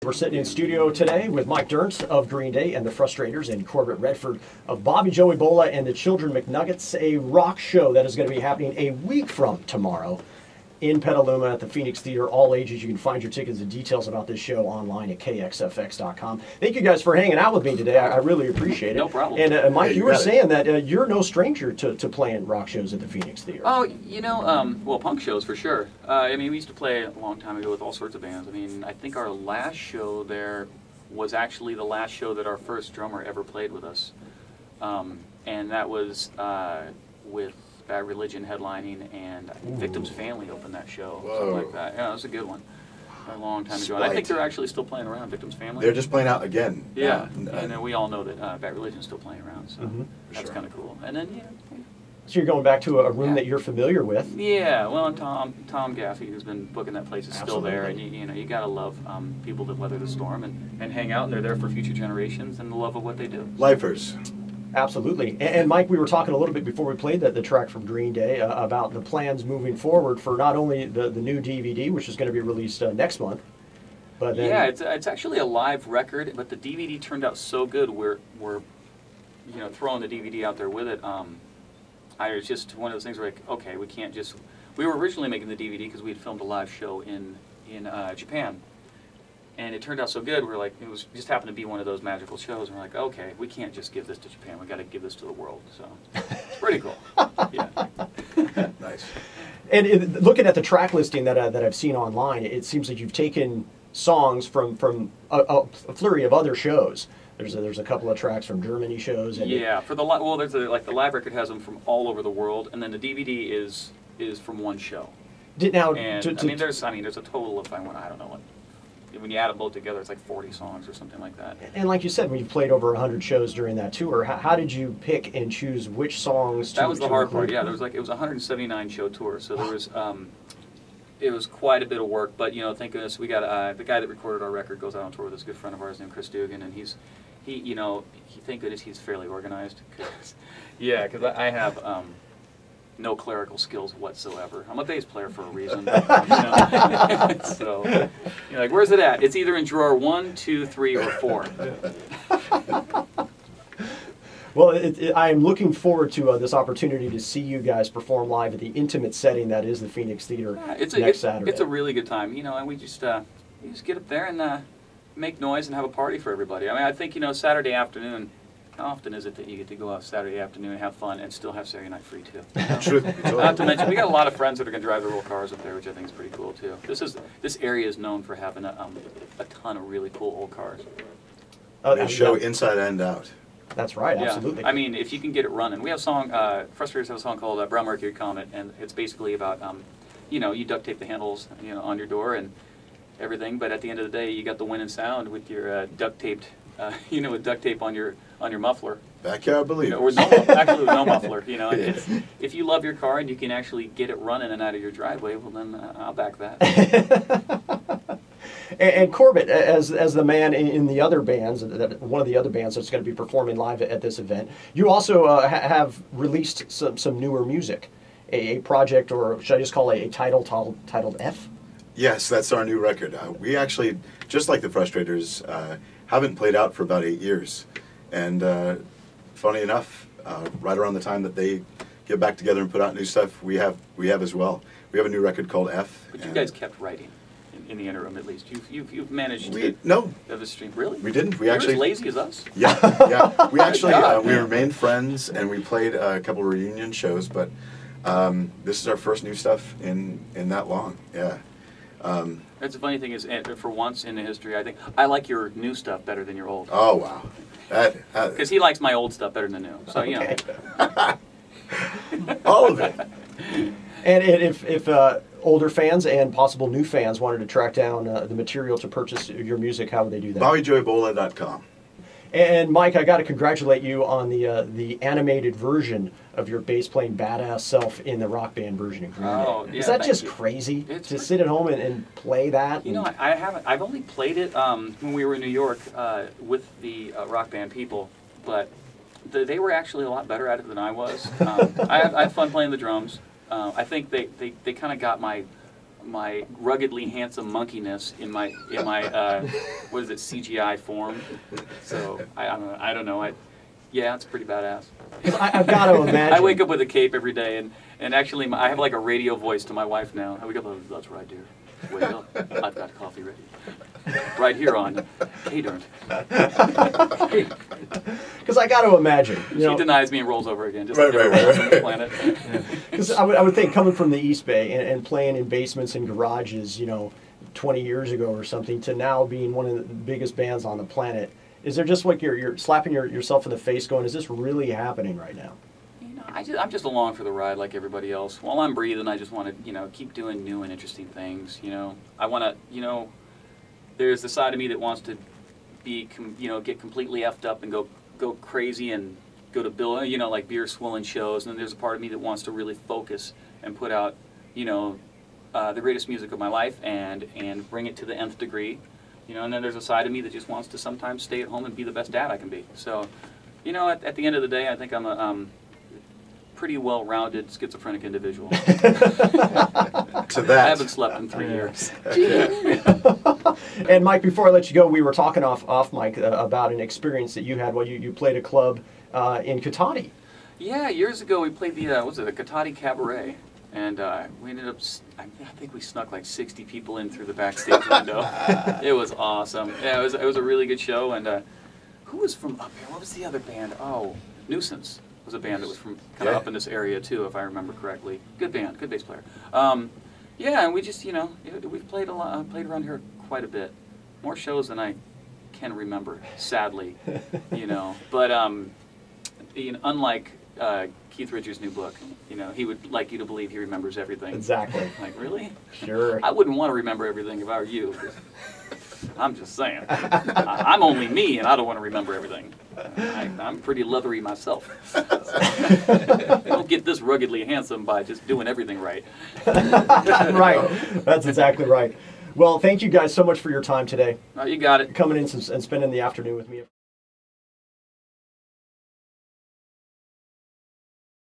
We're sitting in studio today with Mike Dirnt of Green Day and the Frustrators and Corbett Redford of Bobby Joey Bola and the Children McNuggets, a rock show that is going to be happening a week from tomorrow in Petaluma at the Phoenix Theater, all ages. You can find your tickets and details about this show online at kxfx.com. Thank you guys for hanging out with me today. I really appreciate it. No problem. And Mike, you were saying that you're no stranger to playing rock shows at the Phoenix Theater. Oh, you know, well, punk shows for sure. I mean, we used to play a long time ago with all sorts of bands. I mean, I think our last show there was actually the last show that our first drummer ever played with us. And that was with Bad Religion headlining, and I think Victim's Family opened that show. Whoa. Something like that. Yeah, it was a good one. A long time ago. And I think they're actually still playing around, Victim's Family. They're just playing out again. Yeah, and we all know that Bad Religion's still playing around, so that's kind of cool. And then, So you're going back to a room that you're familiar with. Yeah, well, and Tom Gaffey, who's been booking that place, is still there, and you know, you gotta love people that weather the storm and hang out, and they're there for future generations and the love of what they do. Lifers. Absolutely. And Mike, we were talking a little bit before we played the track from Green Day about the plans moving forward for not only the new DVD, which is going to be released next month, but then... Yeah, it's actually a live record, but the DVD turned out so good, we're you know, throwing the DVD out there with it. It's just one of those things where, like, okay, we can't just... We were originally making the DVD because we had filmed a live show in Japan. And it turned out so good, we're like, it was just happened to be one of those magical shows, and we're like, okay, we can't just give this to Japan, we got to give this to the world. So it's pretty cool. Yeah. Nice. And looking at the track listing that I've seen online, it seems like you've taken songs from a flurry of other shows. There's a couple of tracks from Germany shows. And yeah, for the there's like the live record has them from all over the world, and then the DVD is from one show. Now, and I mean, there's a total of I don't know what. When you add them both together, it's like 40 songs or something like that. And like you said, when you played over 100 shows during that tour, how did you pick and choose which songs to That was the hard include? part, yeah. It was a 179 show tour, so there was it was quite a bit of work. But you know, thank goodness we got the guy that recorded our record goes out on tour with this good friend of ours named Chris Dugan, and thank goodness he's fairly organized. Because I have no clerical skills whatsoever. I'm a bass player for a reason. But, you know, so, you're like, where's it at? It's either in drawer 1, 2, 3, or 4. Well, I am looking forward to this opportunity to see you guys perform live at the intimate setting that is the Phoenix Theater next Saturday. It's a really good time. You know, and we just get up there and make noise and have a party for everybody. I mean, I think, you know, Saturday afternoon. How often is it that you get to go out Saturday afternoon and have fun and still have Saturday night free too? You know? True. Not to mention, we got a lot of friends that are going to drive their little cars up there, which I think is pretty cool too. This area is known for having a ton of really cool old cars. They show inside and out. That's right, yeah. absolutely. I mean, if you can get it running. We have a song, Frustrators have a song called Brown Mercury Comet, and it's basically about, you know, you duct tape the handles, you know, on your door and everything, but at the end of the day, you got the winning sound with your duct taped, you know, with duct tape on your muffler. Backyard Believers. You know, actually with no muffler. You know, if you love your car and you can actually get it running and out of your driveway, well then I'll back that. and Corbett, as the man in the other bands, one of the other bands that's going to be performing live at this event, you also have released some newer music, a project, or should I just call it a title titled F? Yes, that's our new record. We actually, just like the Frustrators, haven't played out for about 8 years. And funny enough, right around the time that they get back together and put out new stuff, we have as well. We have a new record called F. But you guys kept writing in the interim, at least. You've managed to have a stream. Really? We didn't. You're as lazy as us. Yeah, yeah. We actually we remained friends and we played a couple of reunion shows, but this is our first new stuff in that long. Yeah. That's the funny thing is, for once in the history, I think I like your new stuff better than your old. Oh wow, because he likes my old stuff better than the new. So you know, all of it. And if older fans and possible new fans wanted to track down the material to purchase your music, how would they do that? BobbyJoeyBola.com. And Mike, I got to congratulate you on the animated version of your bass playing badass self in the Rock Band version of Green Day. Oh, yeah, is that just crazy to sit at home and play that? You know, I haven't. I've only played it when we were in New York with the Rock Band people, but they were actually a lot better at it than I was. I have fun playing the drums. I think they kind of got my my ruggedly handsome monkeyness in my what is it, CGI form. So I don't know. Yeah, it's pretty badass. I've got to imagine. I wake up with a cape every day, and actually I have like a radio voice to my wife now. I wake up, that's right, dear. Wake up, I've got coffee ready. Right here on Dirnt. Because I got to imagine. She denies me and rolls over again, just like everyone else on the planet. Because I would think, coming from the East Bay and playing in basements and garages, 20 years ago or something, to now being one of the biggest bands on the planet, is there just like you're slapping yourself in the face going, is this really happening right now? I'm just along for the ride like everybody else. While I'm breathing, I just want to, keep doing new and interesting things. I want to, there's the side of me that wants to be, get completely effed up and go crazy and go to like beer swilling shows. And then there's a part of me that wants to really focus and put out, the greatest music of my life and bring it to the nth degree. And then there's a side of me that just wants to sometimes stay at home and be the best dad I can be. So, at the end of the day, I think I'm a pretty well-rounded schizophrenic individual. To that, I haven't slept in 3 years. And Mike, before I let you go, we were talking off mic about an experience that you had while you played a club in Katati. Yeah, years ago we played the Katati Cabaret, and we ended up. I think we snuck like 60 people in through the backstage window. It was awesome. Yeah, it was a really good show. And who was from up here? What was the other band? Oh, Nuisance was a band that was from kind of up in this area too, if I remember correctly. Good band, good bass player. Yeah, and we just we've played around here quite a bit, more shows than I can remember, sadly. But unlike Keith Richards' new book, he would like you to believe he remembers everything. Exactly. Like, really? Sure. I wouldn't want to remember everything if I were you. I'm just saying. I'm only me, and I don't want to remember everything. I'm pretty leathery myself. Don't get this ruggedly handsome by just doing everything right. Right. That's exactly right. Well, thank you guys so much for your time today. You got it. Coming in and spending the afternoon with me.